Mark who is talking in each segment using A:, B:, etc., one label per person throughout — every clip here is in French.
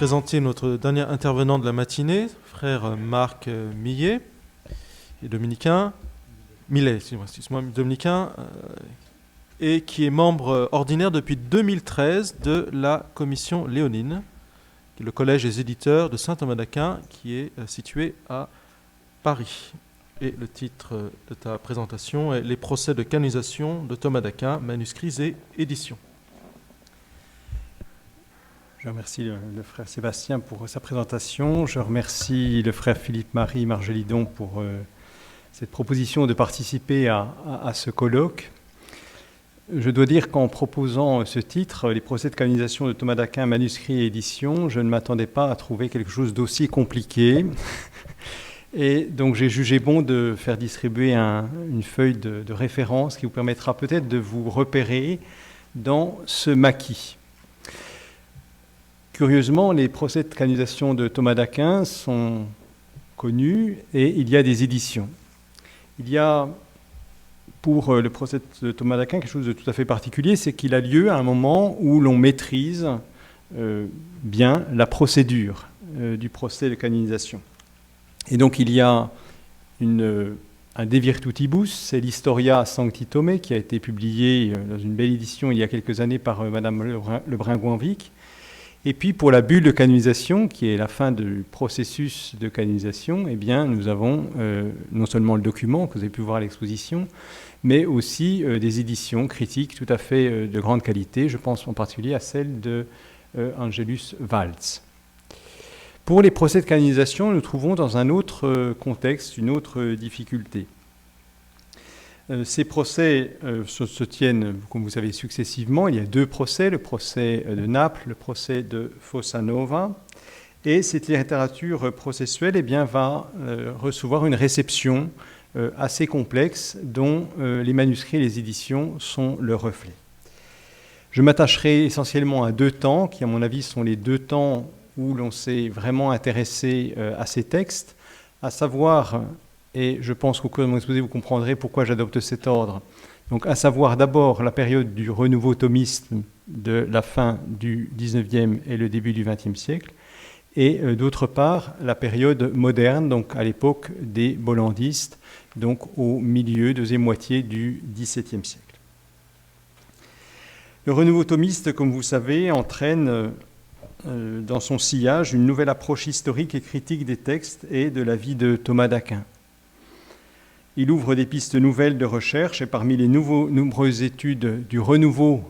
A: présenter notre dernier intervenant de la matinée, frère Marc Millet, qui est dominicain, Millet, excuse-moi, dominicain, et qui est membre ordinaire depuis 2013 de la commission léonine, qui est le collège des éditeurs de Saint Thomas d'Aquin, qui est situé à Paris. Et le titre de ta présentation est « Les procès de canonisation de Thomas d'Aquin, manuscrits et éditions ».
B: Je remercie le frère Sébastien pour sa présentation. Je remercie le frère Philippe-Marie Margelidon pour cette proposition de participer à ce colloque. Je dois dire qu'en proposant ce titre, « Les procès de canonisation de Thomas d'Aquin, manuscrits et éditions », je ne m'attendais pas à trouver quelque chose d'aussi compliqué. Et donc j'ai jugé bon de faire distribuer une feuille de référence qui vous permettra peut-être de vous repérer dans ce maquis. Curieusement, les procès de canonisation de Thomas d'Aquin sont connus et il y a des éditions. Il y a pour le procès de Thomas d'Aquin quelque chose de tout à fait particulier, c'est qu'il a lieu à un moment où l'on maîtrise bien la procédure du procès de canonisation. Et donc il y a un De Virtutibus, c'est l'Historia Sancti Thomé, qui a été publié dans une belle édition il y a quelques années par Madame Lebrun-Gouanvic. Et puis pour la bulle de canonisation, qui est la fin du processus de canonisation, eh bien, nous avons non seulement le document que vous avez pu voir à l'exposition, mais aussi des éditions critiques tout à fait de grande qualité. Je pense en particulier à celle de Angelus Waltz. Pour les procès de canonisation, nous trouvons dans un autre contexte, une autre difficulté. Ces procès se tiennent, comme vous savez, successivement. Il y a deux procès, le procès de Naples, le procès de Fossa Nova. Et cette littérature processuelle va recevoir une réception assez complexe dont les manuscrits et les éditions sont le reflet. Je m'attacherai essentiellement à deux temps, qui à mon avis sont les deux temps où l'on s'est vraiment intéressé à ces textes, à savoir, et je pense qu'au cours de mon exposé, vous comprendrez pourquoi j'adopte cet ordre, donc à savoir d'abord la période du renouveau thomiste de la fin du XIXe et le début du XXe siècle, et d'autre part la période moderne, donc à l'époque des bollandistes, donc au milieu, deuxième moitié du XVIIe siècle. Le renouveau thomiste, comme vous savez, entraîne dans son sillage une nouvelle approche historique et critique des textes et de la vie de Thomas d'Aquin. Il ouvre des pistes nouvelles de recherche et parmi les nombreuses études du renouveau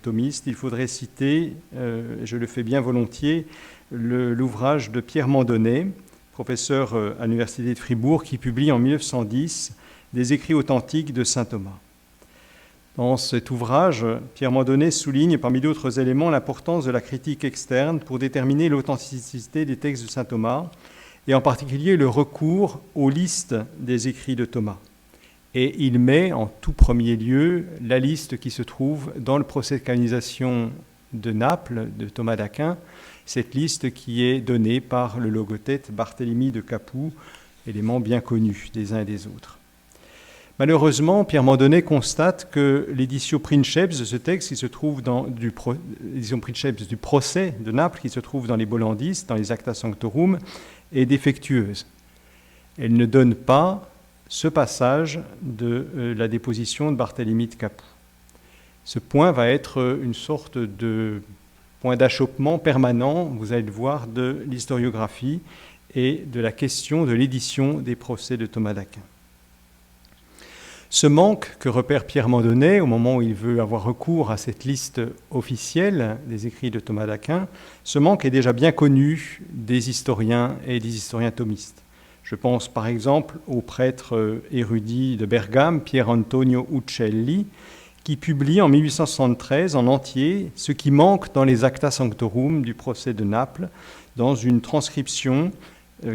B: thomiste, il faudrait citer, je le fais bien volontiers, l'ouvrage de Pierre Mandonnet, professeur à l'Université de Fribourg, qui publie en 1910 des écrits authentiques de saint Thomas. Dans cet ouvrage, Pierre Mandonnet souligne, parmi d'autres éléments, l'importance de la critique externe pour déterminer l'authenticité des textes de saint Thomas, et en particulier le recours aux listes des écrits de Thomas. Et il met en tout premier lieu la liste qui se trouve dans le procès de canonisation de Naples, de Thomas d'Aquin, cette liste qui est donnée par le logothète Barthélemy de Capoue, élément bien connu des uns et des autres. Malheureusement, Pierre Mandonnet constate que l'édition Princeps de ce texte, qui se trouve dans l'édition Princeps du procès de Naples, qui se trouve dans les Bollandistes, dans les Acta Sanctorum, est défectueuse. Elle ne donne pas ce passage de la déposition de Barthélemy de Capoue. Ce point va être une sorte de point d'achoppement permanent, vous allez le voir, de l'historiographie et de la question de l'édition des procès de Thomas d'Aquin. Ce manque que repère Pierre Mandonnet au moment où il veut avoir recours à cette liste officielle des écrits de Thomas d'Aquin, ce manque est déjà bien connu des historiens et des historiens thomistes. Je pense par exemple au prêtre érudit de Bergame, Pier Antonio Uccelli, qui publie en 1873 en entier ce qui manque dans les Acta Sanctorum du procès de Naples, dans une transcription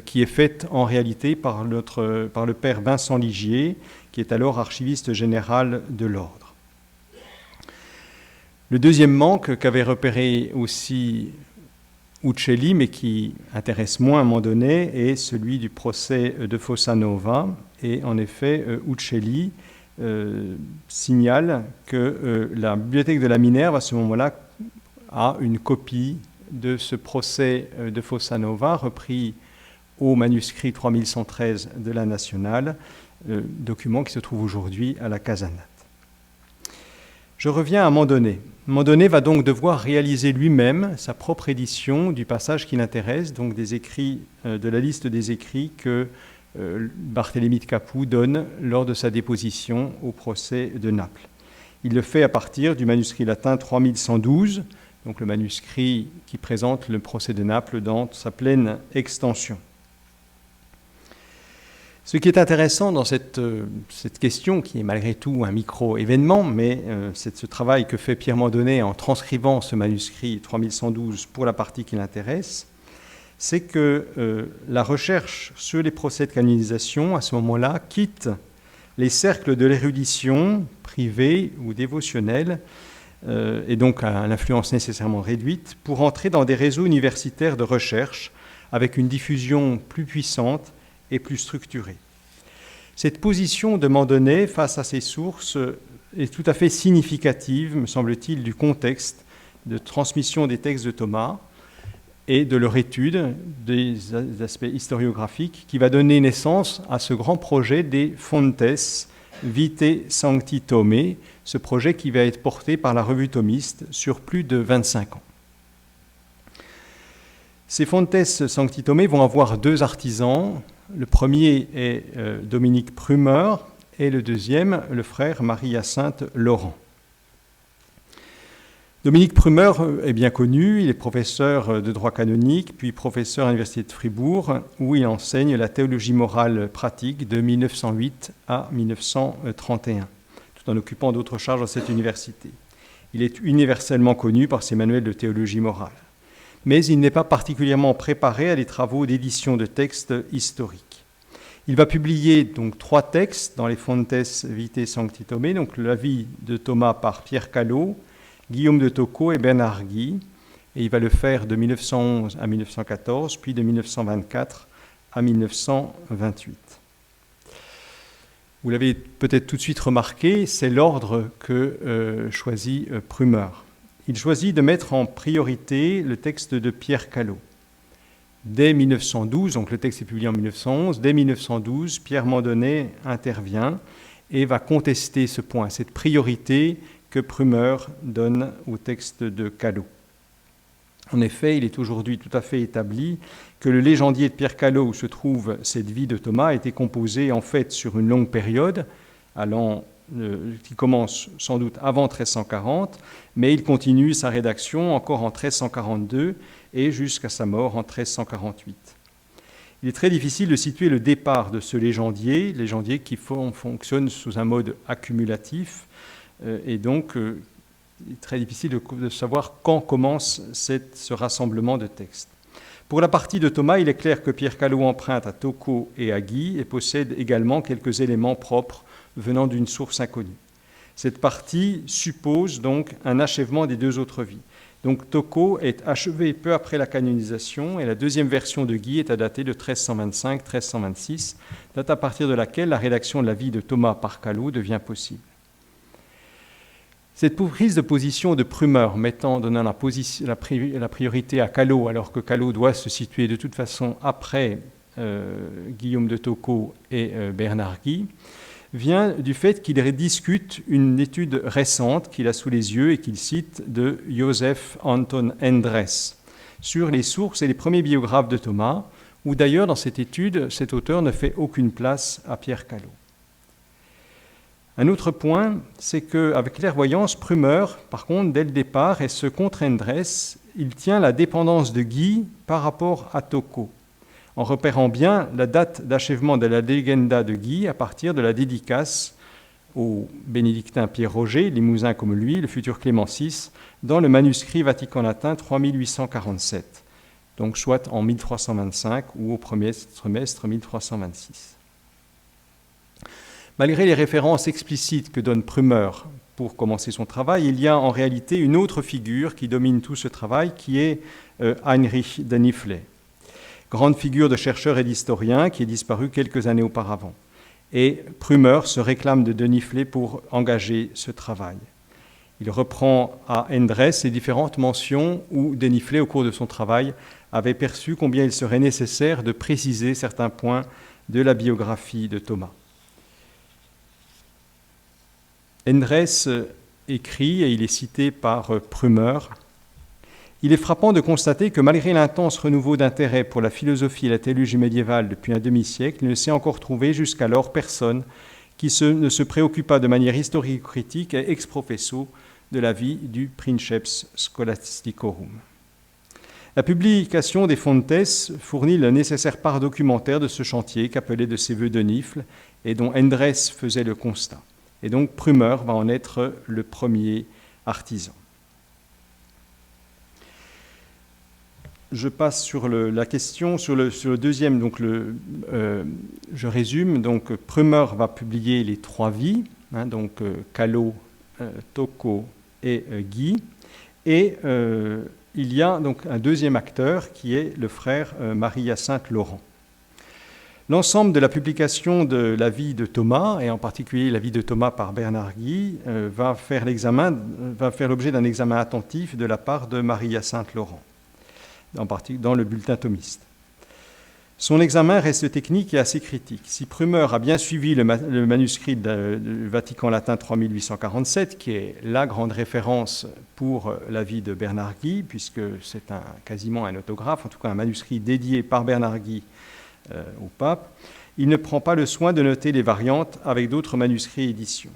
B: qui est faite en réalité par le père Vincent Ligier, qui est alors archiviste général de l'ordre. Le deuxième manque qu'avait repéré aussi Uccelli, mais qui intéresse moins Mandonnet, est celui du procès de Fossa Nova. Et en effet, Uccelli signale que la bibliothèque de la Minerve, à ce moment-là, a une copie de ce procès de Fossa Nova, repris au manuscrit 3113 de la Nationale, document qui se trouve aujourd'hui à la Casanate. Je reviens à Mandonnet. Mandonnet va donc devoir réaliser lui-même sa propre édition du passage qui l'intéresse, donc des écrits, de la liste des écrits que Barthélemy de Capoue donne lors de sa déposition au procès de Naples. Il le fait à partir du manuscrit latin 3112, donc le manuscrit qui présente le procès de Naples dans sa pleine extension. Ce qui est intéressant dans cette question, qui est malgré tout un micro-événement, mais c'est ce travail que fait Pierre Mandonnet en transcrivant ce manuscrit 3112 pour la partie qui l'intéresse, c'est que la recherche sur les procès de canonisation, à ce moment-là, quitte les cercles de l'érudition privée ou dévotionnelle, et donc à l'influence nécessairement réduite, pour entrer dans des réseaux universitaires de recherche avec une diffusion plus puissante et plus structurée. Cette position de Mandonnet face à ces sources est tout à fait significative, me semble-t-il, du contexte de transmission des textes de Thomas et de leur étude des aspects historiographiques qui va donner naissance à ce grand projet des Fontes Vitae Sancti Thomae, ce projet qui va être porté par la revue thomiste sur plus de 25 ans. Ces Fontes Sancti Thomae vont avoir deux artisans. Le premier est Dominique Prumeur et le deuxième, le frère Marie-Hyacinthe Laurent. Dominique Prumeur est bien connu, il est professeur de droit canonique, puis professeur à l'Université de Fribourg, où il enseigne la théologie morale pratique de 1908 à 1931, tout en occupant d'autres charges dans cette université. Il est universellement connu par ses manuels de théologie morale. Mais il n'est pas particulièrement préparé à des travaux d'édition de textes historiques. Il va publier donc 3 textes dans les Fontes Vitae Sancti Thomae, donc la vie de Thomas par Pierre Callot, Guillaume de Tocco et Bernard Guy, et il va le faire de 1911 à 1914, puis de 1924 à 1928. Vous l'avez peut-être tout de suite remarqué, c'est l'ordre que choisit Prumeur. Il choisit de mettre en priorité le texte de Pierre Callot. Dès 1912, donc le texte est publié en 1911, dès 1912, Pierre Mandonnet intervient et va contester ce point, cette priorité que Prumeur donne au texte de Callot. En effet, il est aujourd'hui tout à fait établi que le légendier de Pierre Callot, où se trouve cette vie de Thomas, a été composé en fait sur une longue période, qui commence sans doute avant 1340, mais il continue sa rédaction encore en 1342 et jusqu'à sa mort en 1348. Il est très difficile de situer le départ de ce légendier qui fonctionne sous un mode accumulatif, et donc il est très difficile de savoir quand commence ce rassemblement de textes. Pour la partie de Thomas, il est clair que Pierre Callot emprunte à Tocco et à Guy et possède également quelques éléments propres venant d'une source inconnue. Cette partie suppose donc un achèvement des 2 autres vies. Donc Tocco est achevé peu après la canonisation et la deuxième version de Guy est à dater de 1325-1326, date à partir de laquelle la rédaction de la vie de Thomas par Callot devient possible. Cette prise de position de Prumeur donnant la priorité à Callot, alors que Callot doit se situer de toute façon après Guillaume de Tocco et Bernard Guy, vient du fait qu'il discute une étude récente qu'il a sous les yeux et qu'il cite de Joseph Anton Endres sur les sources et les premiers biographes de Thomas, où d'ailleurs dans cette étude, cet auteur ne fait aucune place à Pierre Callot. Un autre point, c'est qu'avec clairvoyance, Prumeur, par contre, dès le départ, et ce contre Endres, il tient la dépendance de Guy par rapport à Tocco, en repérant bien la date d'achèvement de la Legenda de Guy à partir de la dédicace au bénédictin Pierre Roger, limousin comme lui, le futur Clément VI, dans le manuscrit Vatican latin 3847, donc soit en 1325 ou au premier trimestre 1326. Malgré les références explicites que donne Prumeur pour commencer son travail, il y a en réalité une autre figure qui domine tout ce travail, qui est Heinrich de Nifley, grande figure de chercheur et d'historien qui est disparu quelques années auparavant. Et Prumeur se réclame de Nifley pour engager ce travail. Il reprend à Endress les différentes mentions où Deniflet, au cours de son travail, avait perçu combien il serait nécessaire de préciser certains points de la biographie de Thomas. Endress écrit, et il est cité par Prümer, « Il est frappant de constater que malgré l'intense renouveau d'intérêt pour la philosophie et la théologie médiévale depuis un demi-siècle, il ne s'est encore trouvé jusqu'alors personne qui ne se préoccupa de manière historico-critique et ex professo de la vie du Princeps Scholasticorum. » La publication des Fontes fournit la nécessaire part documentaire de ce chantier qu'appelait de ses voeux Denifle et dont Endress faisait le constat. Et donc Prümer va en être le premier artisan. Je passe sur la question, sur le deuxième, donc je résume. Donc Prümer va publier les 3 vies, donc Callot, Tocco et Guy. Et il y a donc un deuxième acteur qui est le frère Marie-Hyacinthe Laurent. L'ensemble de la publication de la vie de Thomas, et en particulier la vie de Thomas par Bernard Guy, va faire l'objet d'un examen attentif de la part de Marie-Hyacinthe Laurent, dans le bulletin thomiste. Son examen reste technique et assez critique. Si Prümer a bien suivi le manuscrit du Vatican latin 3847, qui est la grande référence pour la vie de Bernard Guy, puisque c'est quasiment un autographe, en tout cas un manuscrit dédié par Bernard Guy au pape, il ne prend pas le soin de noter les variantes avec d'autres manuscrits et éditions.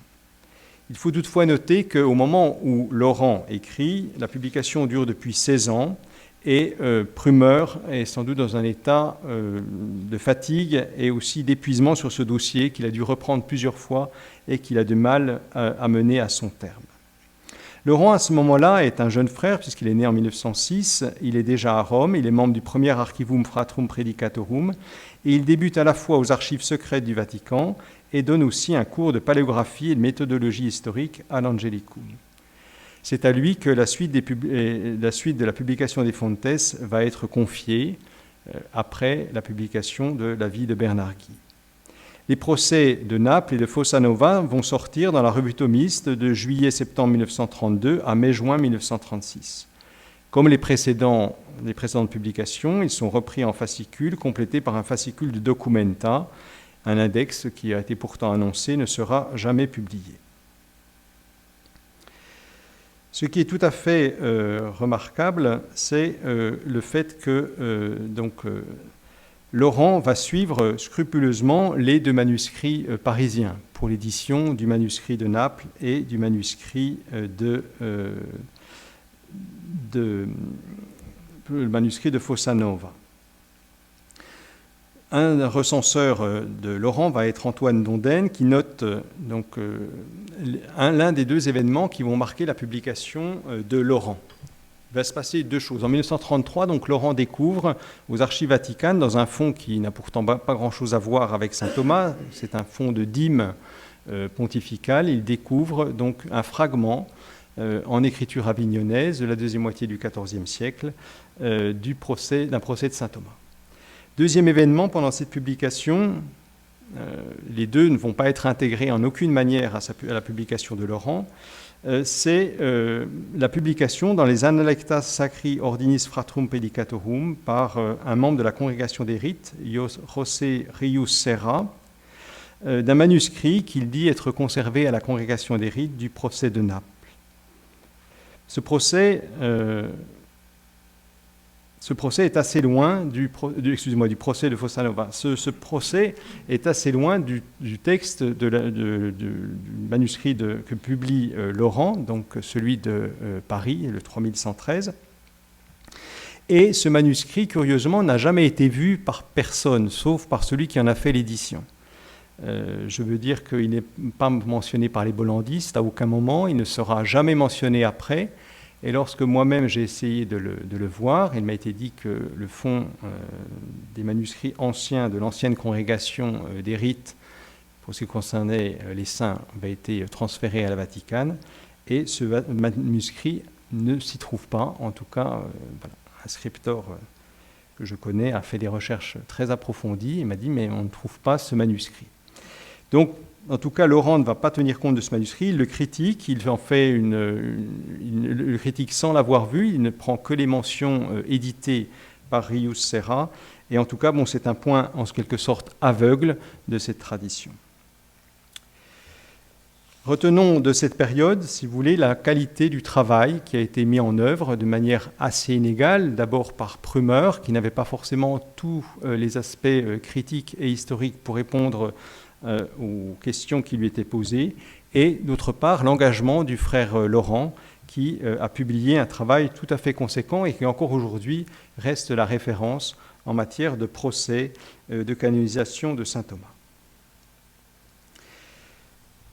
B: Il faut toutefois noter qu'au moment où Laurent écrit, la publication dure depuis 16 ans, et Prümer est sans doute dans un état de fatigue et aussi d'épuisement sur ce dossier qu'il a dû reprendre plusieurs fois et qu'il a du mal à mener à son terme. Laurent, à ce moment-là, est un jeune frère puisqu'il est né en 1906, il est déjà à Rome, il est membre du premier Archivum Fratrum Predicatorum et il débute à la fois aux archives secrètes du Vatican et donne aussi un cours de paléographie et de méthodologie historique à l'Angelicum. C'est à lui que la suite de la publication des Fontes va être confiée après la publication de la vie de Bernard Guy. Les procès de Naples et de Fossa Nova vont sortir dans la revue thomiste de juillet-septembre 1932 à mai-juin 1936. Comme les précédentes publications, ils sont repris en fascicules, complétés par un fascicule de documenta. Un index qui a été pourtant annoncé ne sera jamais publié. Ce qui est tout à fait remarquable, c'est le fait que Laurent va suivre scrupuleusement les 2 manuscrits parisiens pour l'édition du manuscrit de Naples et du manuscrit de Fossa Nova. Un recenseur de Laurent va être Antoine Donden, qui note l'un des 2 événements qui vont marquer la publication de Laurent. Il va se passer 2 choses. En 1933, donc, Laurent découvre aux Archives vaticanes, dans un fonds qui n'a pourtant pas grand-chose à voir avec saint Thomas, c'est un fonds de dîmes pontificales, il découvre donc un fragment en écriture avignonnaise de la deuxième moitié du XIVe siècle d'un procès de saint Thomas. Deuxième événement, pendant cette publication, les 2 ne vont pas être intégrés en aucune manière à la publication de Laurent, c'est la publication dans les Analectas Sacri Ordinis Fratrum Predicatorum par un membre de la Congrégation des Rites, José Rius Serra, d'un manuscrit qu'il dit être conservé à la Congrégation des Rites du procès de Naples. Ce procès est assez loin du procès de Fossa Nova. Ce procès est assez loin du texte du manuscrit que publie Laurent, donc celui de Paris, le 3113. Et ce manuscrit, curieusement, n'a jamais été vu par personne, sauf par celui qui en a fait l'édition. Je veux dire qu'il n'est pas mentionné par les bollandistes à aucun moment, il ne sera jamais mentionné après. Et lorsque moi-même j'ai essayé de le voir, il m'a été dit que le fond des manuscrits anciens de l'ancienne congrégation des rites, pour ce qui concernait les saints, avait été transféré à la Vaticane, et ce manuscrit ne s'y trouve pas. En tout cas, un scripteur que je connais a fait des recherches très approfondies et m'a dit « mais on ne trouve pas ce manuscrit ». Donc, En tout cas, Laurent ne va pas tenir compte de ce manuscrit, il le critique, il en fait le critique sans l'avoir vu, il ne prend que les mentions éditées par Rius Serra, et en tout cas, c'est un point en quelque sorte aveugle de cette tradition. Retenons de cette période, si vous voulez, la qualité du travail qui a été mis en œuvre de manière assez inégale, d'abord par Prümer, qui n'avait pas forcément tous les aspects critiques et historiques pour répondre aux questions qui lui étaient posées, et d'autre part l'engagement du frère Laurent, qui a publié un travail tout à fait conséquent et qui encore aujourd'hui reste la référence en matière de procès de canonisation de saint Thomas.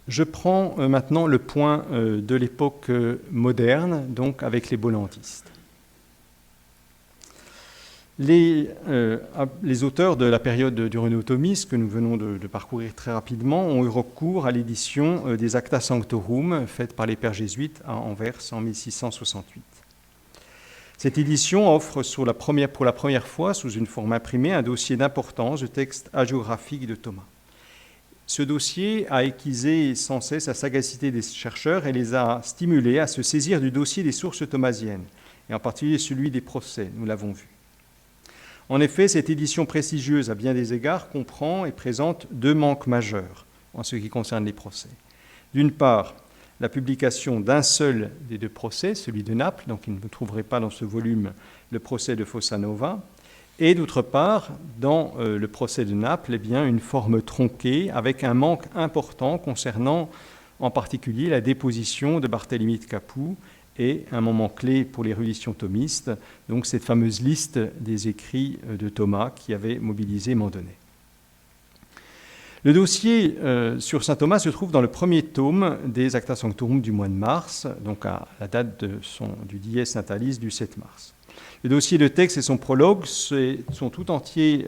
B: Je prends maintenant le point de l'époque moderne, donc avec les bollandistes. Les auteurs de la période du Renaud thomiste, que nous venons de parcourir très rapidement, ont eu recours à l'édition des Acta Sanctorum, faite par les pères jésuites à Anvers en 1668. Cette édition offre pour la première fois, sous une forme imprimée, un dossier d'importance de textes hagiographiques de Thomas. Ce dossier a aiguisé sans cesse la sagacité des chercheurs et les a stimulés à se saisir du dossier des sources thomasiennes, et en particulier celui des procès, nous l'avons vu. En effet, cette édition prestigieuse, à bien des égards, comprend et présente deux manques majeurs en ce qui concerne les procès. D'une part, la publication d'un seul des deux procès, celui de Naples, donc il ne vous trouverez pas dans ce volume le procès de Fossa Nova, et d'autre part, dans le procès de Naples, une forme tronquée avec un manque important concernant en particulier la déposition de Barthélemy de Capoue et un moment clé pour l'érudition thomiste, donc cette fameuse liste des écrits de Thomas qui avait mobilisé Mandonnet. Le dossier sur saint Thomas se trouve dans le premier tome des Acta Sanctorum du mois de mars, donc à la date du Dies Natalis du 7 mars. Le dossier de texte et son prologue sont tout entiers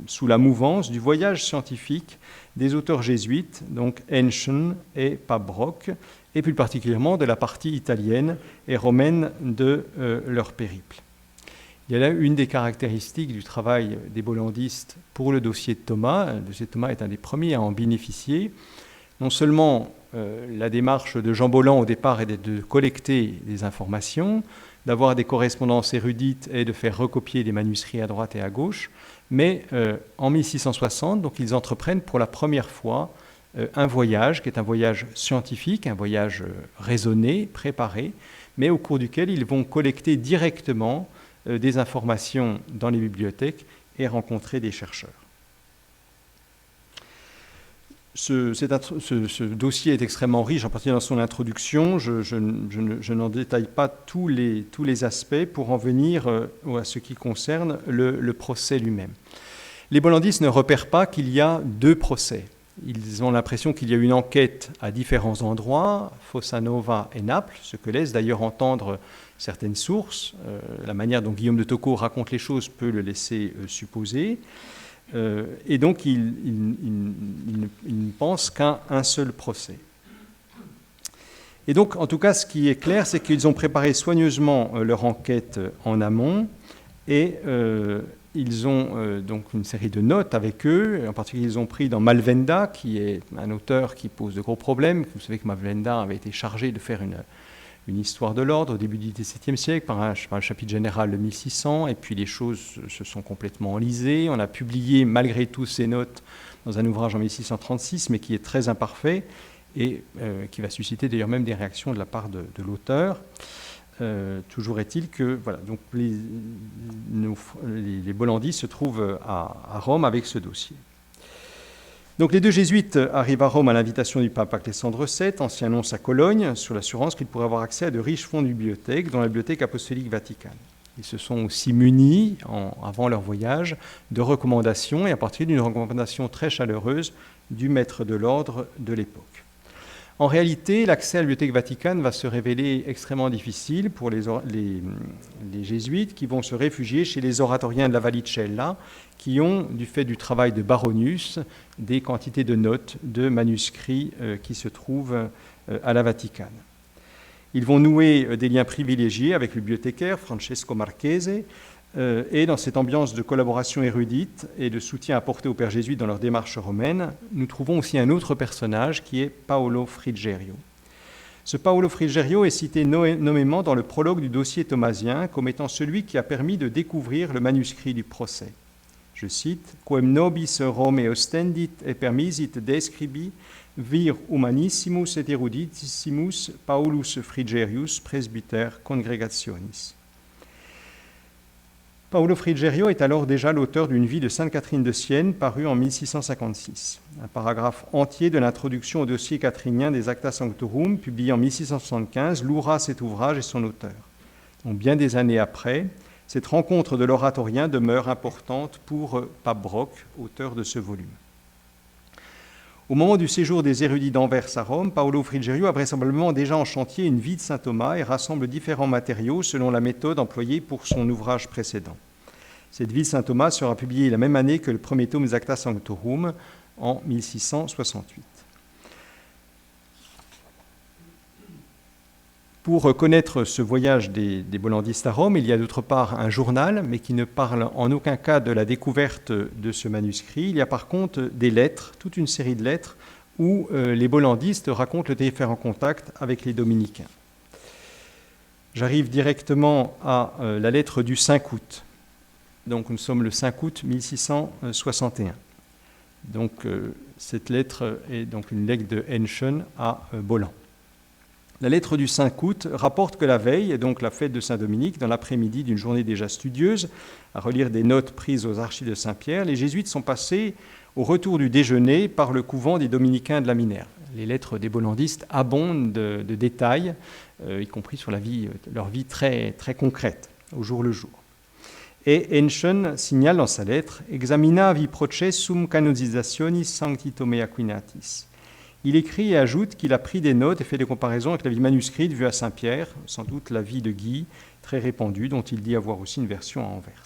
B: sous la mouvance du voyage scientifique des auteurs jésuites, donc Henschen et Pabrock, et plus particulièrement de la partie italienne et romaine de leur périple. Il y a là une des caractéristiques du travail des bollandistes pour le dossier de Thomas. Le dossier de Thomas est un des premiers à en bénéficier. Non seulement la démarche de Jean Bolland au départ est de collecter des informations, d'avoir des correspondances érudites et de faire recopier des manuscrits à droite et à gauche, mais en 1660, donc, ils entreprennent pour la première fois un voyage qui est un voyage scientifique, un voyage raisonné, préparé, mais au cours duquel ils vont collecter directement des informations dans les bibliothèques et rencontrer des chercheurs. Ce dossier est extrêmement riche, en particulier dans son introduction. Je n'en détaille pas tous les aspects pour en venir à ce qui concerne le procès lui-même. Les bollandistes ne repèrent pas qu'il y a deux procès. Ils ont l'impression qu'il y a une enquête à différents endroits, Fossa Nova et Naples, ce que laisse d'ailleurs entendre certaines sources. La manière dont Guillaume de Tocco raconte les choses peut le laisser supposer. Et donc, ils ne pensent qu'à un seul procès. Et donc, en tout cas, ce qui est clair, c'est qu'ils ont préparé soigneusement leur enquête en amont et ils ont donc une série de notes avec eux. En particulier, ils ont pris dans Malvenda, qui est un auteur qui pose de gros problèmes. Vous savez que Malvenda avait été chargé de faire une histoire de l'ordre au début du XVIIe siècle par un chapitre général de 1600, et puis les choses se sont complètement enlisées. On a publié malgré tout ces notes dans un ouvrage en 1636, mais qui est très imparfait et qui va susciter d'ailleurs même des réactions de la part de l'auteur. Toujours est-il que voilà, donc les bollandistes se trouvent à Rome avec ce dossier. Donc les deux jésuites arrivent à Rome à l'invitation du pape Alexandre VII, ancien nonce à Cologne, sur l'assurance qu'ils pourraient avoir accès à de riches fonds de bibliothèque, dont la Bibliothèque apostolique vaticane. Ils se sont aussi munis, avant leur voyage, de recommandations, et à partir d'une recommandation très chaleureuse du maître de l'ordre de l'époque. En réalité, l'accès à la Bibliothèque vaticane va se révéler extrêmement difficile pour les jésuites qui vont se réfugier chez les oratoriens de la Vallicella, qui ont, du fait du travail de Baronius, des quantités de notes, de manuscrits qui se trouvent à la Vaticane. Ils vont nouer des liens privilégiés avec le bibliothécaire Francesco Marchese, Et dans cette ambiance de collaboration érudite et de soutien apporté aux pères jésuites dans leur démarche romaine, nous trouvons aussi un autre personnage qui est Paolo Frigerio. Ce Paolo Frigerio est cité nommément dans le prologue du dossier thomasien comme étant celui qui a permis de découvrir le manuscrit du procès. Je cite « Quem nobis Rome ostendit et permisit describi vir humanissimus et eruditissimus Paulus Frigerius presbyter congregationis ». Paolo Frigerio est alors déjà l'auteur d'une vie de Sainte Catherine de Sienne parue en 1656. Un paragraphe entier de l'introduction au dossier catherinien des Acta Sanctorum, publié en 1675, louera cet ouvrage et son auteur. Donc, bien des années après, cette rencontre de l'oratorien demeure importante pour Pape Broc, auteur de ce volume. Au moment du séjour des érudits d'Anvers à Rome, Paolo Frigerio a vraisemblablement déjà en chantier une vie de saint Thomas et rassemble différents matériaux selon la méthode employée pour son ouvrage précédent. Cette vie de saint Thomas sera publiée la même année que le premier tome des Acta Sanctorum, en 1668. Pour connaître ce voyage des bollandistes à Rome, il y a d'autre part un journal, mais qui ne parle en aucun cas de la découverte de ce manuscrit. Il y a par contre des lettres, toute une série de lettres, où les bollandistes racontent les différents contacts avec les dominicains. J'arrive directement à la lettre du 5 août. Donc nous sommes le 5 août 1661. Donc cette lettre est donc une lettre de Henschen à Bolland. La lettre du 5 août rapporte que la veille, donc la fête de Saint-Dominique, dans l'après-midi d'une journée déjà studieuse, à relire des notes prises aux archives de Saint-Pierre, les jésuites sont passés au retour du déjeuner par le couvent des dominicains de la Minerve. Les lettres des bollandistes abondent de détails, y compris sur leur vie très, très concrète, au jour le jour. Et Henschen signale dans sa lettre « Examina vi processum canonizationis sancti Thomai Aquinatis ». Il écrit et ajoute qu'il a pris des notes et fait des comparaisons avec la vie manuscrite vue à Saint-Pierre, sans doute la vie de Guy, très répandue, dont il dit avoir aussi une version à Anvers.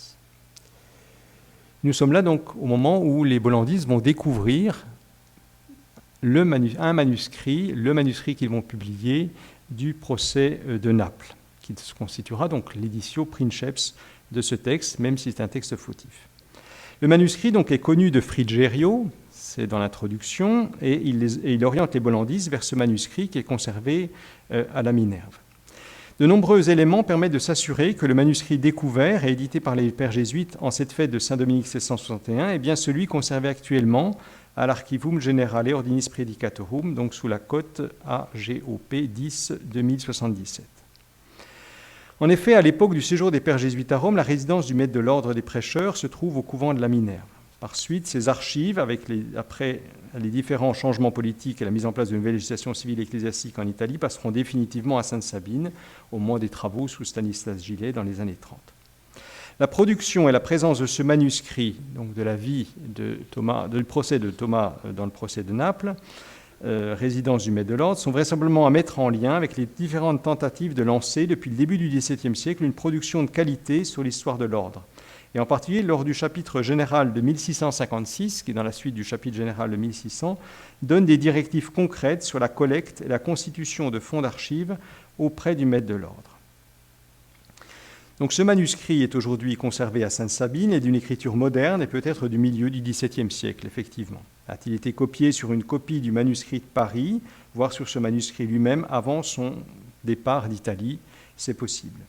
B: Nous sommes là donc au moment où les bollandistes vont découvrir un manuscrit, le manuscrit qu'ils vont publier du procès de Naples, qui se constituera donc l'éditio princeps de ce texte, même si c'est un texte fautif. Le manuscrit donc est connu de Frigerio, c'est dans l'introduction, et il oriente les bollandistes vers ce manuscrit qui est conservé à la Minerve. De nombreux éléments permettent de s'assurer que le manuscrit découvert et édité par les pères jésuites en cette fête de Saint-Dominique 1661 est bien celui conservé actuellement à l'Archivum Generale Ordinis Predicatorum, donc sous la cote AGOP 10 2077. En effet, à l'époque du séjour des pères jésuites à Rome, la résidence du maître de l'ordre des prêcheurs se trouve au couvent de la Minerve. Par suite, ces archives, après les différents changements politiques et la mise en place de nouvelles législations civiles et ecclésiastiques en Italie, passeront définitivement à Sainte-Sabine, au moment des travaux sous Stanislas Gillet dans les années 30. La production et la présence de ce manuscrit, donc de la vie de Thomas, du procès de Thomas dans le procès de Naples, résidence du maître de l'ordre, sont vraisemblablement à mettre en lien avec les différentes tentatives de lancer, depuis le début du XVIIe siècle, une production de qualité sur l'histoire de l'ordre. Et en particulier lors du chapitre général de 1656, qui est dans la suite du chapitre général de 1600, donne des directives concrètes sur la collecte et la constitution de fonds d'archives auprès du maître de l'ordre. Donc ce manuscrit est aujourd'hui conservé à Sainte-Sabine et d'une écriture moderne et peut-être du milieu du XVIIe siècle, effectivement. A-t-il été copié sur une copie du manuscrit de Paris, voire sur ce manuscrit lui-même avant son départ d'Italie? C'est possible.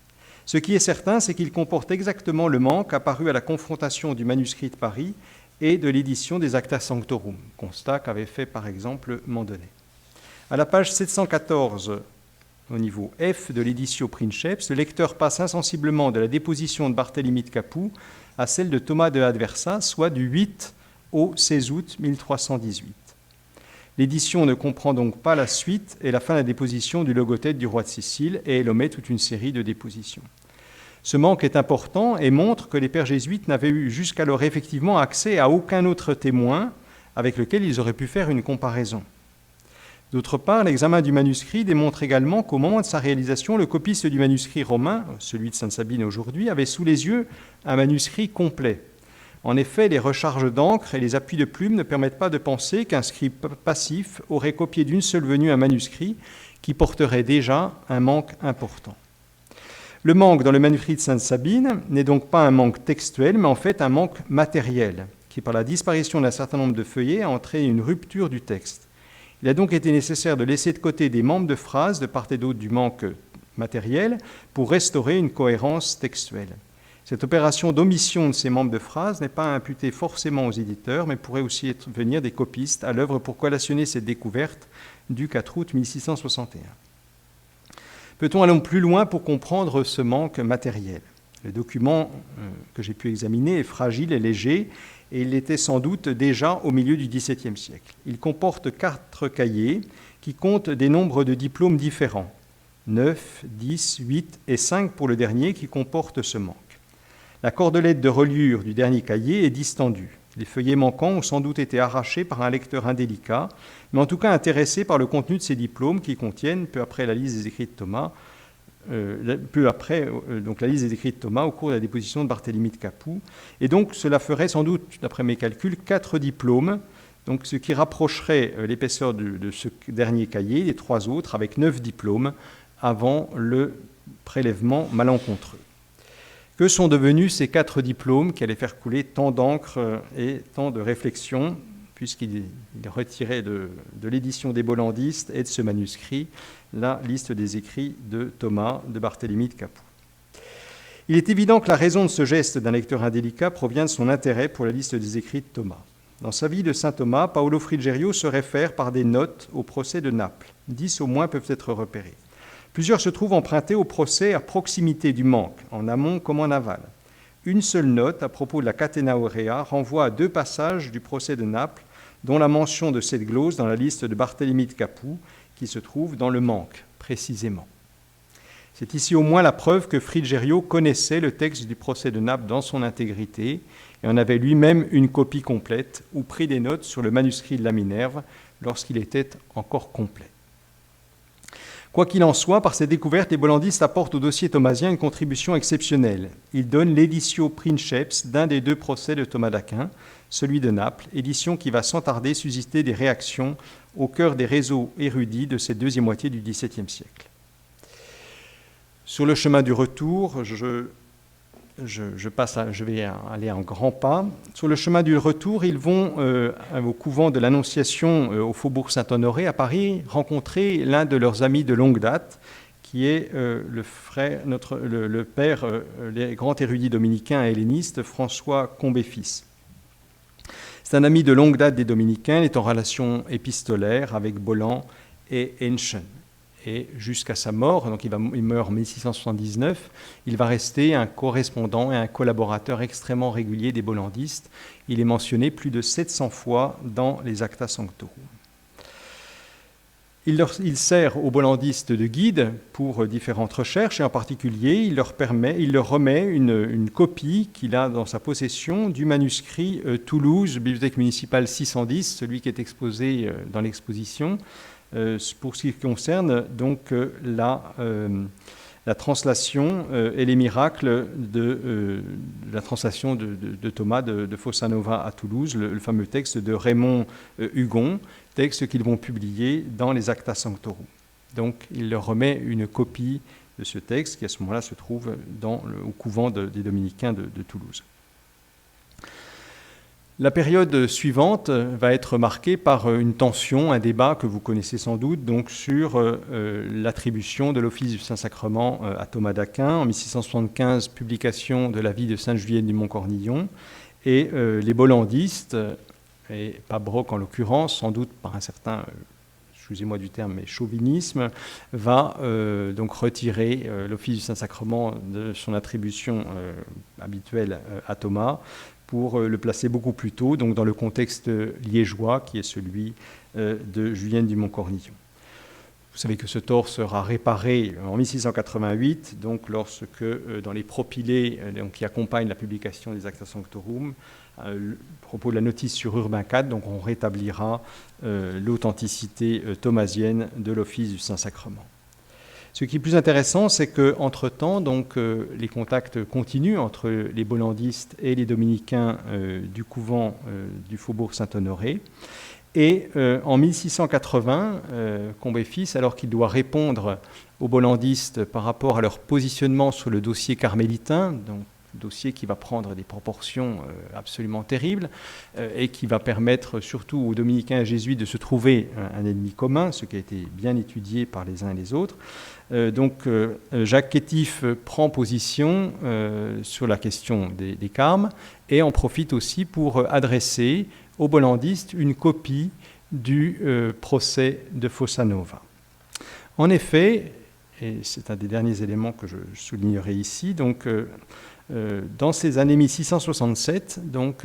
B: Ce qui est certain, c'est qu'il comporte exactement le manque apparu à la confrontation du manuscrit de Paris et de l'édition des Acta Sanctorum, constat qu'avait fait par exemple Mandonnet. À la page 714, au niveau F de l'éditio princeps, le lecteur passe insensiblement de la déposition de Barthélemy de Capoue à celle de Thomas de Adversa, soit du 8 au 16 août 1318. L'édition ne comprend donc pas la suite et la fin de la déposition du logothète du roi de Sicile, et elle omet toute une série de dépositions. Ce manque est important et montre que les pères jésuites n'avaient eu jusqu'alors effectivement accès à aucun autre témoin avec lequel ils auraient pu faire une comparaison. D'autre part, l'examen du manuscrit démontre également qu'au moment de sa réalisation, le copiste du manuscrit romain, celui de Sainte-Sabine aujourd'hui, avait sous les yeux un manuscrit complet. En effet, les recharges d'encre et les appuis de plume ne permettent pas de penser qu'un scribe passif aurait copié d'une seule venue un manuscrit qui porterait déjà un manque important. Le manque dans le manuscrit de Sainte-Sabine n'est donc pas un manque textuel, mais en fait un manque matériel, qui par la disparition d'un certain nombre de feuillets a entraîné une rupture du texte. Il a donc été nécessaire de laisser de côté des membres de phrases de part et d'autre du manque matériel pour restaurer une cohérence textuelle. Cette opération d'omission de ces membres de phrases n'est pas imputée forcément aux éditeurs, mais pourrait aussi venir des copistes à l'œuvre pour collationner cette découverte du 4 août 1661. Peut-on aller plus loin pour comprendre ce manque matériel ? Le document que j'ai pu examiner est fragile et léger, et il l'était sans doute déjà au milieu du XVIIe siècle. Il comporte 4 cahiers qui comptent des nombres de diplômes différents, 9, 10, 8 et 5 pour le dernier qui comporte ce manque. La cordelette de reliure du dernier cahier est distendue. Les feuillets manquants ont sans doute été arrachés par un lecteur indélicat, mais en tout cas intéressé par le contenu de ces diplômes qui contiennent, peu après la liste des écrits de Thomas, la liste des écrits de Thomas au cours de la déposition de Barthélemy de Capoue. Et donc cela ferait sans doute, d'après mes calculs, 4 diplômes, donc ce qui rapprocherait l'épaisseur de ce dernier cahier des 3 autres avec 9 diplômes avant le prélèvement malencontreux. Que sont devenus ces 4 diplômes qui allaient faire couler tant d'encre et tant de réflexion, puisqu'il retirait de l'édition des Bollandistes et de ce manuscrit la liste des écrits de Thomas de Barthélemy de Capoue. Il est évident que la raison de ce geste d'un lecteur indélicat provient de son intérêt pour la liste des écrits de Thomas. Dans sa vie de saint Thomas, Paolo Frigerio se réfère par des notes au procès de Naples. 10 au moins peuvent être repérés. Plusieurs se trouvent empruntés au procès à proximité du manque, en amont comme en aval. Une seule note à propos de la Catena Aurea renvoie à 2 passages du procès de Naples, dont la mention de cette glose dans la liste de Barthélemy de Capoue, qui se trouve dans le manque, précisément. C'est ici au moins la preuve que Frigerio connaissait le texte du procès de Naples dans son intégrité et en avait lui-même une copie complète ou pris des notes sur le manuscrit de la Minerve lorsqu'il était encore complet. Quoi qu'il en soit, par ces découvertes, les bollandistes apportent au dossier thomasien une contribution exceptionnelle. Ils donnent l'éditio princeps d'un des 2 procès de Thomas d'Aquin, celui de Naples, édition qui va sans tarder susciter des réactions au cœur des réseaux érudits de cette deuxième moitié du XVIIe siècle. Sur le chemin du retour, je vais aller en grands pas. Sur le chemin du retour, ils vont au couvent de l'Annonciation au faubourg Saint-Honoré à Paris rencontrer l'un de leurs amis de longue date, qui est le père, le grand érudit dominicain et helléniste François Combé-Fils. C'est un ami de longue date des dominicains, il est en relation épistolaire avec Bolland et Henschen. Et jusqu'à sa mort, donc il meurt en 1679, il va rester un correspondant et un collaborateur extrêmement régulier des bollandistes. Il est mentionné plus de 700 fois dans les Acta Sanctorum. Il sert aux bollandistes de guide pour différentes recherches, et en particulier, il leur remet une copie qu'il a dans sa possession du manuscrit Toulouse, Bibliothèque municipale 610, celui qui est exposé dans l'exposition, pour ce qui concerne donc la translation et les miracles de la translation de Thomas de Fossanova à Toulouse, le fameux texte de Raymond Hugon, texte qu'ils vont publier dans les Acta Sanctorum. Donc il leur remet une copie de ce texte qui à ce moment-là se trouve au couvent des dominicains de Toulouse. La période suivante va être marquée par une tension, un débat que vous connaissez sans doute, donc sur l'attribution de l'office du Saint-Sacrement à Thomas d'Aquin. En 1675, publication de la vie de Sainte Julienne du Mont-Cornillon, et les bollandistes, et pas Broc en l'occurrence, sans doute par un certain, excusez-moi du terme, mais chauvinisme, va donc retirer l'office du Saint-Sacrement de son attribution habituelle à Thomas, pour le placer beaucoup plus tôt, donc dans le contexte liégeois, qui est celui de Julienne du Mont-Cornillon. Vous savez que ce tort sera réparé en 1688, donc lorsque, dans les propylées qui accompagnent la publication des Acta Sanctorum, à propos de la notice sur Urbain IV, donc on rétablira l'authenticité thomasienne de l'office du Saint-Sacrement. Ce qui est plus intéressant, c'est qu'entre-temps, donc, les contacts continuent entre les bollandistes et les dominicains du couvent du faubourg Saint-Honoré. Et en 1680, Combes fils, alors qu'il doit répondre aux bollandistes par rapport à leur positionnement sur le dossier carmélitain, donc dossier qui va prendre des proportions absolument terribles et qui va permettre surtout aux dominicains et jésuites de se trouver un ennemi commun, ce qui a été bien étudié par les uns et les autres. Donc Jacques Quétif prend position sur la question des carmes et en profite aussi pour adresser aux bollandistes une copie du procès de Fossa Nova. En effet, et c'est un des derniers éléments que je soulignerai ici, donc dans ces années 1667, donc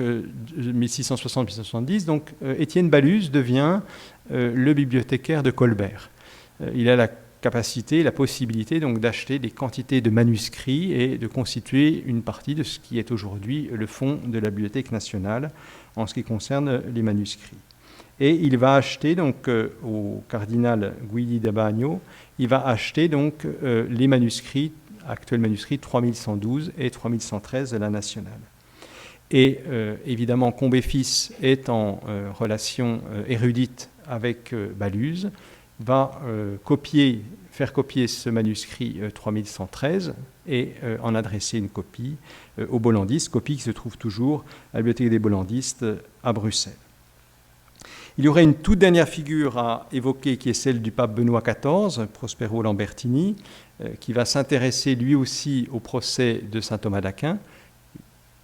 B: 1660-1670, donc Étienne Baluse devient le bibliothécaire de Colbert. Il a la capacité, la possibilité donc d'acheter des quantités de manuscrits et de constituer une partie de ce qui est aujourd'hui le fonds de la Bibliothèque nationale en ce qui concerne les manuscrits. Et il va acheter donc au cardinal Guidi da Bagno, il va acheter donc les manuscrits, actuels manuscrits 3112 et 3113 de la nationale. Et évidemment, Combes fils est en relation érudite avec Baluse, va faire copier ce manuscrit 3113 et en adresser une copie aux bollandistes, copie qui se trouve toujours à la Bibliothèque des bollandistes à Bruxelles. Il y aurait une toute dernière figure à évoquer qui est celle du pape Benoît XIV, Prospero Lambertini, qui va s'intéresser lui aussi au procès de saint Thomas d'Aquin.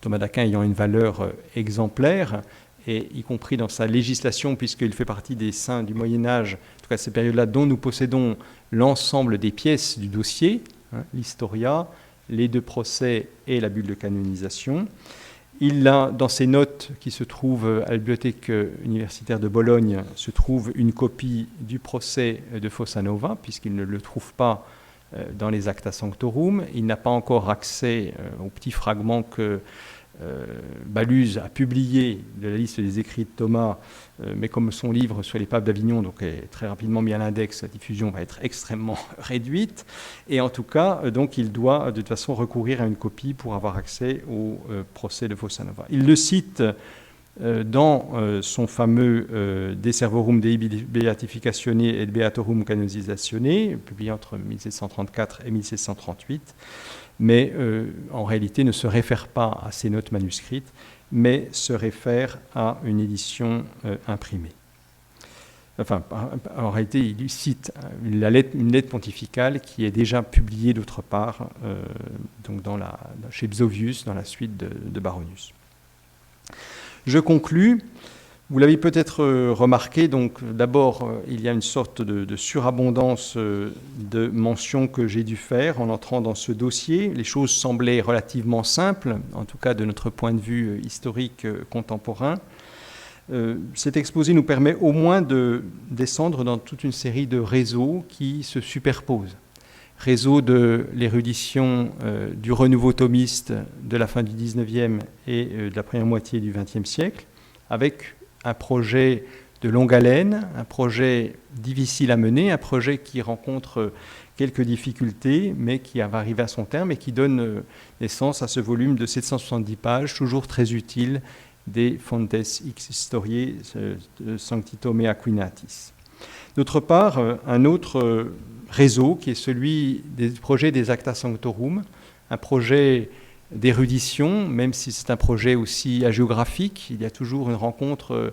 B: Thomas d'Aquin ayant une valeur exemplaire, et y compris dans sa législation, puisqu'il fait partie des saints du Moyen-Âge, en tout cas cette période-là, dont nous possédons l'ensemble des pièces du dossier, l'Historia, les 2 procès et la bulle de canonisation. Il a, dans ses notes qui se trouvent à la bibliothèque universitaire de Bologne, se trouve une copie du procès de Fossa Nova, puisqu'il ne le trouve pas dans les Acta Sanctorum. Il n'a pas encore accès aux petits fragments que Baluse a publié de la liste des écrits de Thomas, mais comme son livre sur les papes d'Avignon donc est très rapidement mis à l'index, la diffusion va être extrêmement réduite. Et en tout cas, donc, il doit de toute façon recourir à une copie pour avoir accès au procès de Fossa Nova. Il le cite dans son fameux De Servorum Dei Beatificatione et Beatorum Canonisatione, publié entre 1734 et 1738, mais en réalité ne se réfère pas à ces notes manuscrites, mais se réfère à une édition imprimée. Enfin, en réalité, il cite une lettre pontificale qui est déjà publiée d'autre part, donc chez Psovius, dans la suite de Baronius. Je conclus. Vous l'avez peut-être remarqué, donc d'abord, il y a une sorte de surabondance de mentions que j'ai dû faire en entrant dans ce dossier. Les choses semblaient relativement simples, en tout cas de notre point de vue historique contemporain. Cet exposé nous permet au moins de descendre dans toute une série de réseaux qui se superposent. Réseau de l'érudition du renouveau thomiste de la fin du XIXe et de la première moitié du XXe siècle, avec un projet de longue haleine, un projet difficile à mener, un projet qui rencontre quelques difficultés, mais qui va arriver à son terme et qui donne naissance à ce volume de 770 pages, toujours très utile, des Fontes X Historiae Sancti Thomé Aquinatis. D'autre part, un autre réseau qui est celui des projets des Acta Sanctorum, un projet d'érudition, même si c'est un projet aussi hagiographique. Il y a toujours une rencontre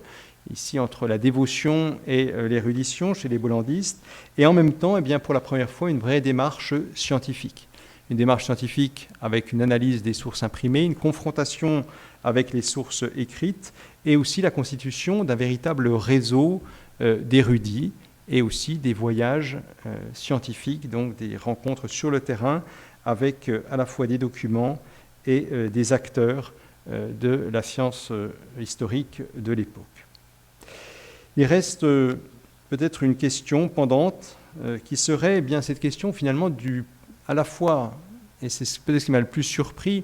B: ici entre la dévotion et l'érudition chez les bollandistes, et en même temps, eh bien, pour la première fois, une vraie démarche scientifique. Une démarche scientifique avec une analyse des sources imprimées, une confrontation avec les sources écrites, et aussi la constitution d'un véritable réseau d'érudits, et aussi des voyages scientifiques, donc des rencontres sur le terrain avec à la fois des documents et des acteurs de la science historique de l'époque. Il reste peut-être une question pendante qui serait eh bien, cette question finalement à la fois, et c'est peut-être ce qui m'a le plus surpris,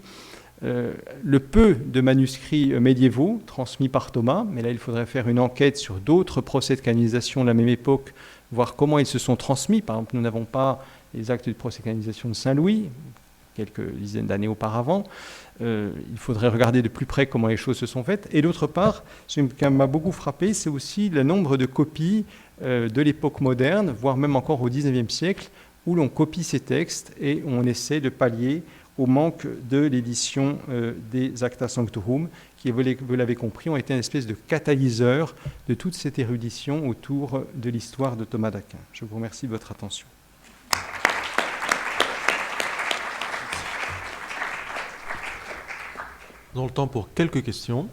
B: le peu de manuscrits médiévaux transmis par Thomas, mais là il faudrait faire une enquête sur d'autres procès de canonisation de la même époque, voir comment ils se sont transmis. Par exemple, nous n'avons pas les actes de procès de canonisation de Saint-Louis, quelques dizaines d'années auparavant. Il faudrait regarder de plus près comment les choses se sont faites. Et d'autre part, ce qui m'a beaucoup frappé, c'est aussi le nombre de copies de l'époque moderne, voire même encore au XIXe siècle, où l'on copie ces textes et on essaie de pallier au manque de l'édition des Acta Sanctorum, qui, vous l'avez compris, ont été une espèce de catalyseur de toute cette érudition autour de l'histoire de Thomas d'Aquin. Je vous remercie de votre attention.
A: Nous avons le temps pour quelques questions.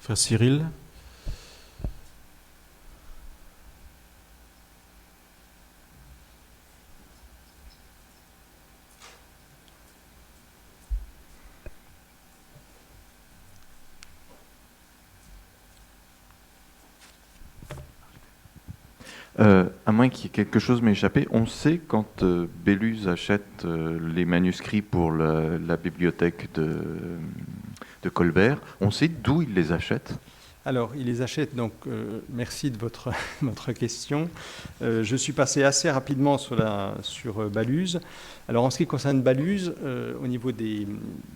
A: Frère Cyril.
C: À moins qu'il y ait quelque chose m'ait échappé, on sait quand Béluse achète les manuscrits pour la bibliothèque de Colbert, on sait d'où il les achète?
B: Alors, il les achète, donc merci de votre question. Je suis passé assez rapidement sur Baluse. Alors, en ce qui concerne Baluse, au niveau des...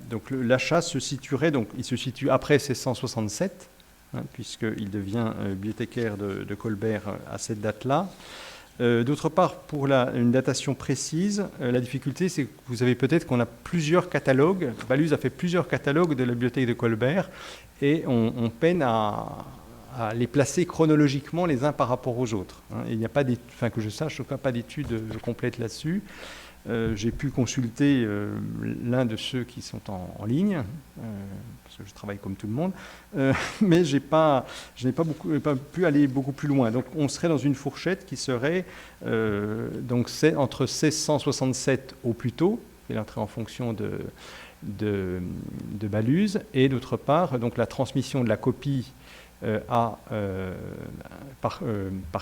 B: Donc, l'achat se situerait, donc il se situe après 1667, puisqu'il devient bibliothécaire de Colbert à cette date-là. D'autre part, pour une datation précise, la difficulté, c'est que vous savez peut-être qu'on a plusieurs catalogues. Baluse a fait plusieurs catalogues de la bibliothèque de Colbert et on peine à les placer chronologiquement les uns par rapport aux autres. Il n'y a pas que je sache, pas d'études complètes là-dessus. J'ai pu consulter l'un de ceux qui sont en ligne, parce que je travaille comme tout le monde, mais je n'ai pas pu aller beaucoup plus loin. Donc on serait dans une fourchette qui serait donc entre 1667 au plus tôt, qui est l'entrée en fonction de Baluse, et d'autre part donc la transmission de la copie par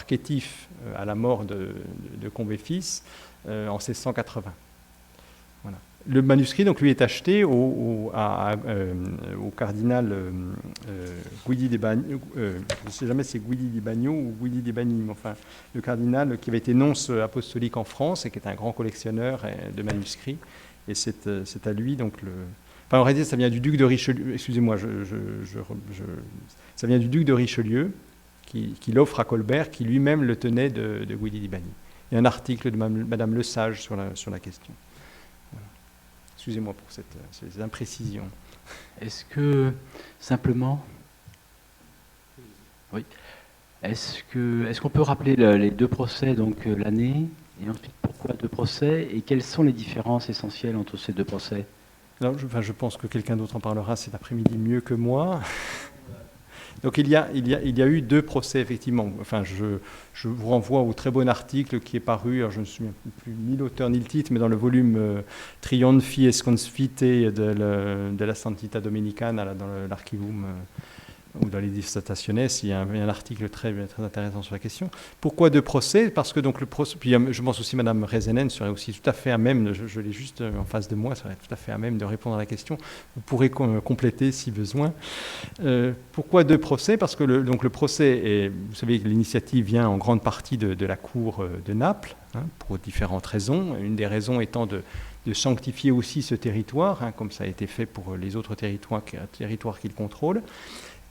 B: Quétif à la mort de Combes fils en 1680. Voilà. Le manuscrit donc lui est acheté au cardinal Guidi di Bagno, je ne sais jamais si c'est Guidi di Bagno ou Guidi di Bagni, mais enfin le cardinal qui avait été nonce apostolique en France et qui est un grand collectionneur de manuscrits. Et c'est à lui donc Enfin, en réalité, ça vient du duc de Richelieu. Excusez-moi, ça vient du duc de Richelieu qui l'offre à Colbert, qui lui-même le tenait de Guidi di Bagni. Il y a un article de Madame Le Sage sur la question. Voilà. Excusez-moi pour ces imprécisions.
D: Est-ce que, simplement... Oui. Est-ce qu'on peut rappeler les deux procès, donc l'année, et ensuite pourquoi deux procès, et quelles sont les différences essentielles entre ces deux procès?
B: Alors, je pense que quelqu'un d'autre en parlera cet après-midi mieux que moi. Donc il y a eu deux procès, effectivement. Enfin, je vous renvoie au très bon article qui est paru, alors je ne me souviens plus ni l'auteur ni le titre, mais dans le volume Triumphi et Sconfite de la Santità Domenicana, dans l'Archivum ou dans les Dissertationes, il y a un article très, très intéressant sur la question. Pourquoi deux procès? Parce que donc le procès, puis je pense aussi Madame Rezenen serait aussi tout à fait à même, je l'ai juste en face de moi, serait tout à fait à même de répondre à la question. Vous pourrez compléter si besoin. Pourquoi deux procès? Parce que le procès, vous savez que l'initiative vient en grande partie de la cour de Naples, pour différentes raisons. Une des raisons étant de sanctifier aussi ce territoire, comme ça a été fait pour les autres territoires qu'il contrôle.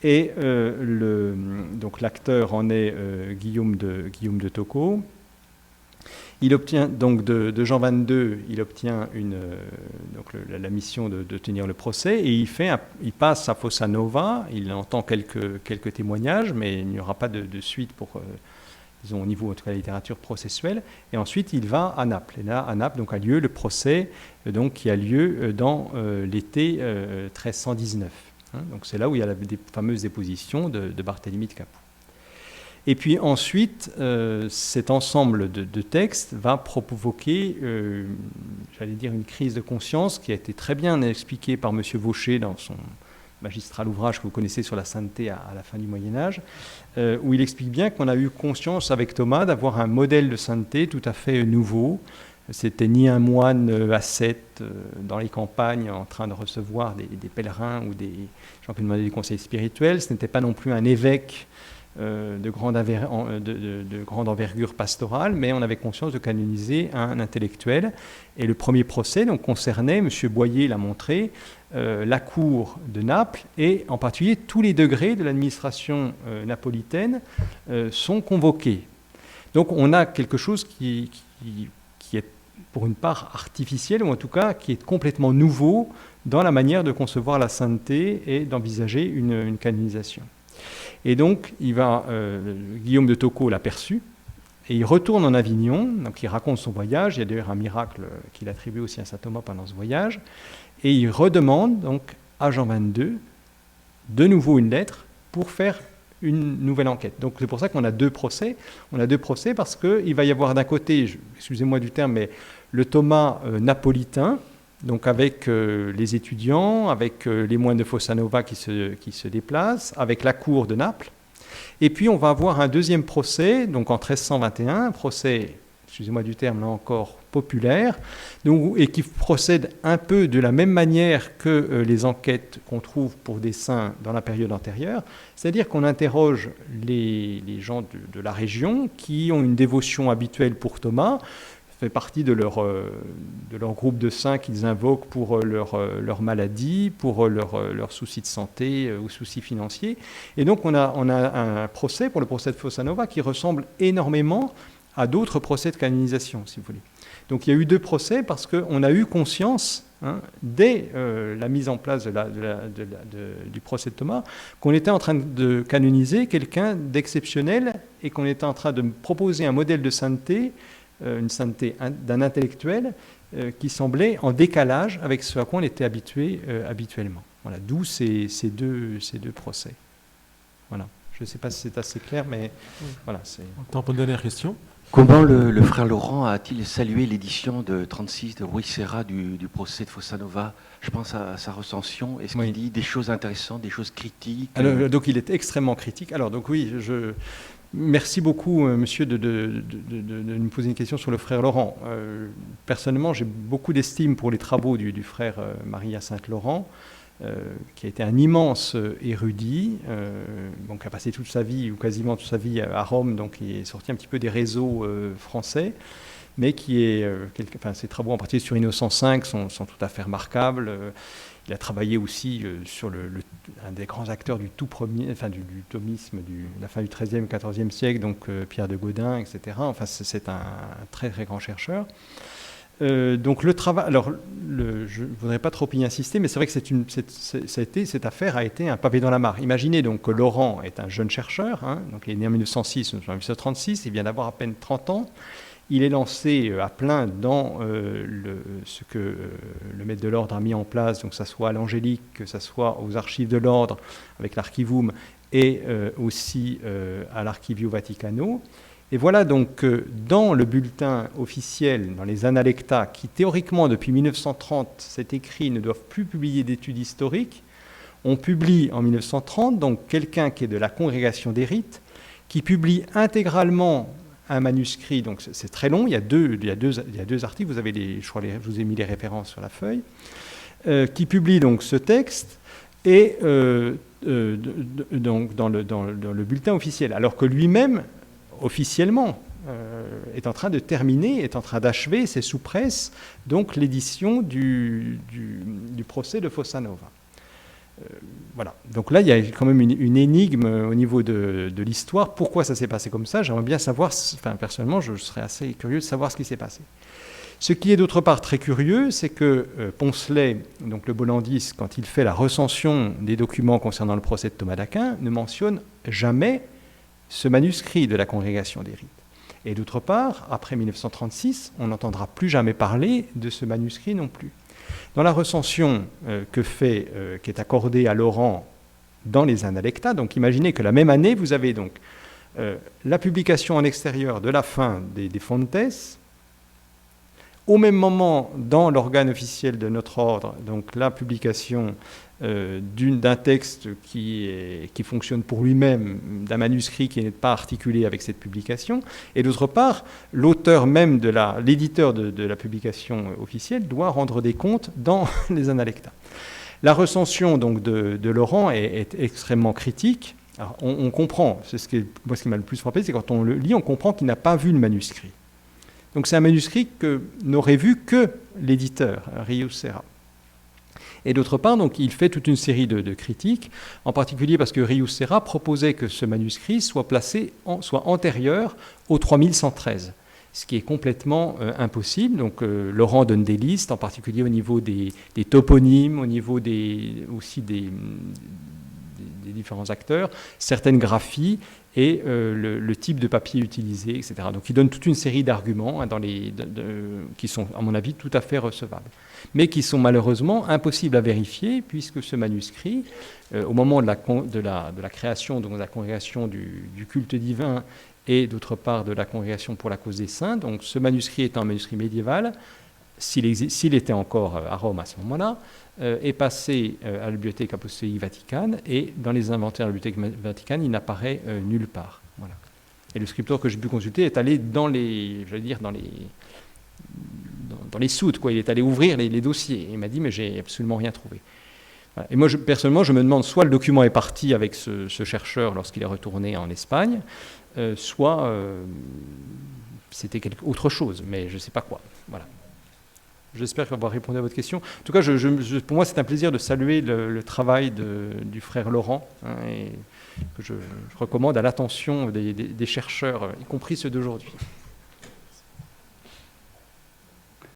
B: Et donc l'acteur en est Guillaume de Tocco. Il obtient donc de Jean XXII, il obtient la mission de tenir le procès et il passe à Fossa Nova. Il entend quelques témoignages, mais il n'y aura pas de suite pour disons au niveau en tout cas de la littérature processuelle. Et ensuite il va à Naples. Et là à Naples donc a lieu le procès donc qui a lieu dans l'été 1319. Donc c'est là où il y a la fameuse déposition de Barthélemy de Capoue. Et puis ensuite, cet ensemble de textes va provoquer, j'allais dire, une crise de conscience qui a été très bien expliquée par M. Vaucher dans magistral ouvrage que vous connaissez sur la sainteté à la fin du Moyen-Âge, où il explique bien qu'on a eu conscience avec Thomas d'avoir un modèle de sainteté tout à fait nouveau. C'était ni un moine ascète dans les campagnes en train de recevoir des pèlerins ou des gens qui demandaient des conseils spirituels. Ce n'était pas non plus un évêque de grande envergure pastorale, mais on avait conscience de canoniser un intellectuel. Et le premier procès donc, concernait, M. Boyer l'a montré, la cour de Naples, et en particulier tous les degrés de l'administration napolitaine sont convoqués. Donc on a quelque chose qui est pour une part artificiel, ou en tout cas qui est complètement nouveau dans la manière de concevoir la sainteté et d'envisager une canonisation. Et donc, Guillaume de Tocco l'a perçu, et il retourne en Avignon, donc il raconte son voyage, il y a d'ailleurs un miracle qu'il attribue aussi à saint Thomas pendant ce voyage, et il redemande donc à Jean XXII de nouveau une lettre pour faire une nouvelle enquête. Donc c'est pour ça qu'on a deux procès. On a deux procès parce qu'il va y avoir d'un côté, excusez-moi du terme, mais le Thomas napolitain, donc avec les étudiants, avec les moines de Fossanova qui se déplacent, avec la cour de Naples. Et puis on va avoir un deuxième procès, donc en 1321, un procès, excusez-moi du terme, là encore, populaire, donc, et qui procède un peu de la même manière que les enquêtes qu'on trouve pour des saints dans la période antérieure, c'est-à-dire qu'on interroge les gens de la région qui ont une dévotion habituelle pour Thomas, fait partie de leur groupe de saints qu'ils invoquent pour leur maladie, pour leurs soucis de santé ou soucis financiers. Et donc on a un procès, pour le procès de Fossanova, qui ressemble énormément à d'autres procès de canonisation, si vous voulez. Donc il y a eu deux procès parce qu'on a eu conscience, dès la mise en place du procès de Thomas, qu'on était en train de canoniser quelqu'un d'exceptionnel et qu'on était en train de proposer un modèle de sainteté, une sainteté d'un intellectuel qui semblait en décalage avec ce à quoi on était habitué habituellement. Voilà, d'où ces deux procès. Voilà. Je ne sais pas si c'est assez clair, mais voilà.
A: Temps pour une dernière question.
E: Comment le frère Laurent a-t-il salué l'édition de 36 de Ruy Serra du procès de Fossanova? Je pense à sa recension. Est-ce qu'il dit des choses intéressantes, des choses critiques?
B: Alors, donc il est extrêmement critique. Alors donc oui, merci beaucoup, monsieur, de me poser une question sur le frère Laurent. Personnellement, j'ai beaucoup d'estime pour les travaux du frère Marie-Hyacinthe Laurent, qui a été un immense érudit, donc qui a passé toute sa vie, ou quasiment toute sa vie à Rome, donc qui est sorti un petit peu des réseaux français, mais qui est, ses travaux en particulier sur Innocent V sont tout à fait remarquables. Il a travaillé aussi sur un des grands acteurs du tout premier, du thomisme de la fin du XIIIe, XIVe siècle, donc Pierre de Gaudin, etc. Enfin, c'est un très très grand chercheur. Donc le travail, alors je ne voudrais pas trop y insister, mais c'est vrai que cette affaire a été un pavé dans la mare. Imaginez donc que Laurent est un jeune chercheur, donc il est né en 1906, en 1936, il vient d'avoir à peine 30 ans. Il est lancé à plein dans ce que le maître de l'ordre a mis en place, donc que ce soit à l'Angélique, que ce soit aux archives de l'ordre avec l'Archivum et aussi à l'Archivio Vaticano. Et voilà donc dans le bulletin officiel, dans les Analecta, qui théoriquement depuis 1930, c'est écrit, ne doivent plus publier d'études historiques, on publie en 1930 donc quelqu'un qui est de la Congrégation des Rites, qui publie intégralement un manuscrit, donc c'est très long, il y a deux articles, vous avez je vous ai mis les références sur la feuille, qui publie donc ce texte, et donc dans le bulletin officiel, alors que lui-même, officiellement, est en train de terminer, est en train d'achever, c'est sous presse, donc l'édition du procès de Fossanova. Voilà. Donc là, il y a quand même une énigme au niveau de l'histoire. Pourquoi ça s'est passé comme ça? J'aimerais bien savoir, personnellement, je serais assez curieux de savoir ce qui s'est passé. Ce qui est d'autre part très curieux, c'est que Poncelet, donc le Bollandis, quand il fait la recension des documents concernant le procès de Thomas d'Aquin, ne mentionne jamais ce manuscrit de la Congrégation des Rites. Et d'autre part, après 1936, on n'entendra plus jamais parler de ce manuscrit non plus. Dans la recension qui est accordée à Laurent dans les Analecta, donc imaginez que la même année, vous avez donc la publication en extérieur de la fin des Fontes, Au même moment, dans l'organe officiel de notre ordre, donc la publication d'un texte qui fonctionne pour lui-même, d'un manuscrit qui n'est pas articulé avec cette publication, et d'autre part, l'auteur même l'éditeur de la publication officielle doit rendre des comptes dans les Analecta. La recension donc de Laurent est extrêmement critique. Alors, on comprend, ce qui m'a le plus frappé, c'est quand on le lit, on comprend qu'il n'a pas vu le manuscrit. Donc c'est un manuscrit que n'aurait vu que l'éditeur, Rius Serra. Et d'autre part, donc, il fait toute une série de critiques, en particulier parce que Rius Serra proposait que ce manuscrit soit soit antérieur au 3113, ce qui est complètement impossible. Donc Laurent donne des listes, en particulier au niveau des toponymes, au niveau aussi des différents acteurs, certaines graphies et le type de papier utilisé, etc. Donc il donne toute une série d'arguments qui sont, à mon avis, tout à fait recevables, mais qui sont malheureusement impossibles à vérifier, puisque ce manuscrit, au moment de la création de la congrégation du culte divin et d'autre part de la congrégation pour la cause des saints, donc ce manuscrit étant un manuscrit médiéval, s'il était encore à Rome à ce moment-là, est passé à la Bibliothèque apostolique Vaticane, et dans les inventaires de la Bibliothèque Vaticane, il n'apparaît nulle part. Voilà. Et le scripteur que j'ai pu consulter est allé dans les soutes, quoi. Il est allé ouvrir les dossiers. Il m'a dit, mais j'ai absolument rien trouvé. Voilà. Et moi, personnellement, je me demande, soit le document est parti avec ce chercheur lorsqu'il est retourné en Espagne, soit c'était autre chose, mais je ne sais pas quoi. Voilà. J'espère avoir répondu à votre question. En tout cas, pour moi, c'est un plaisir de saluer le travail du frère Laurent, et que je recommande à l'attention des chercheurs, y compris ceux d'aujourd'hui.